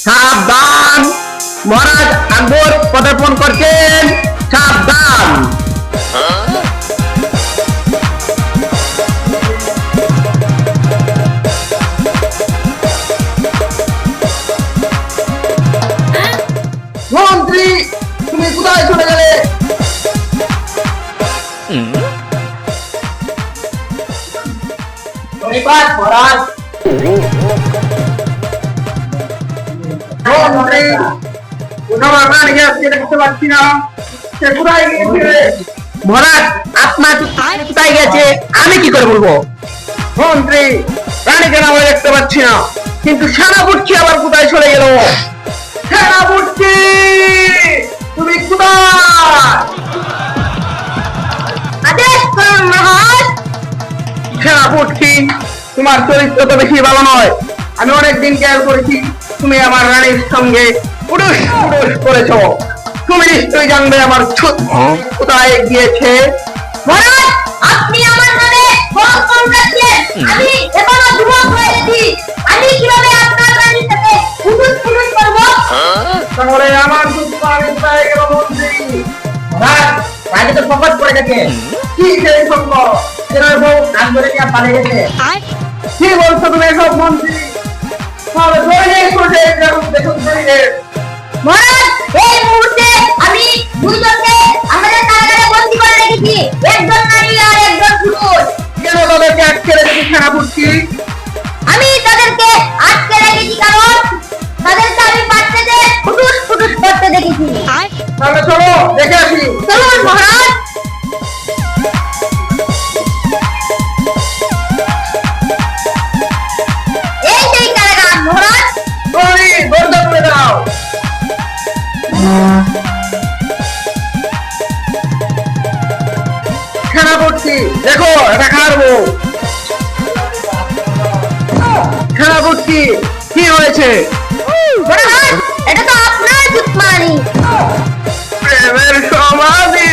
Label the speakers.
Speaker 1: সাবধান, মহারাজ আকবর পদার্পণ করছেন, সাবধান। মন্ত্রী, তুমি কোথায় চলে গেলে? ধন্যবাদ মহারাজ। মন্ত্রী, আমার রানীকে আজকে দেখতে পাচ্ছি না, সে কোথায় গিয়েছে? মহারাজ, আপনার কোথায় গেছে আমি কি করে বলবো? মন্ত্রী, রানীকে না আমি দেখতে পাচ্ছি না, কিন্তু সেনাপতি আবার কোথায় চলে গেল? সেনাপতি, তুমি কোথায়? আদেশ করুন মহারাজ। সেনাপতি, তোমার চরিত্র তো বেশি ভালো নয়। আমি অনেকদিন খেয়াল করেছি তুমি আমার রানীর সঙ্গে পুরুষ পুরুষ করেছ। তুমি নিশ্চয়ই জানবে আমার কোথায় গিয়েছে।
Speaker 2: মহারাজ, আপনি আমার নামে বড় কম রাখছেন। আমি এখনো যুবক হয়ে গেছি। আমি কিভাবে আপনার রানীর সাথে পুরুষ পুরুষ করব?
Speaker 1: তাহলে আমার দুঃখ আমি পেয়ে গেল মন্ত্রী। মহারাজ, রানী তো শপথ করে গেছে। কি সেই সঙ্গ? এর বউ আন্দোলনে নিয়ে পালিয়ে গেছে। কি বলছো তুমি এসব মন্ত্রী? তাহলে ধরে করে দেখুন
Speaker 2: মহারাজ, এই মুহূর্তে আমি দুইজনকে আমাদের কারাগারে বন্দী করে রেখেছি। একজন নারী আর একজন পুরুষ।
Speaker 1: কেন তাদেরকে আটকে রেখেছি সেনাপতি?
Speaker 2: আমি তাদেরকে আটকে রেখেছি কারণ তাদেরকে আমি পাত্রেতে পুরুষ পুরুষ করতে দেখেছি।
Speaker 1: তাহলে চলো দেখে আসি।
Speaker 2: চলুন মহারাজ। এই সেই কারাগার মহারাজ।
Speaker 1: ওই দরজা খুলে দাও। সেনাপতি, দেখো এটা কার বউ? সেনাপতি, কি হয়েছে?
Speaker 2: মহারাজ, এটা তো আপনার জুতমানি।
Speaker 1: প্রেমের সমাধি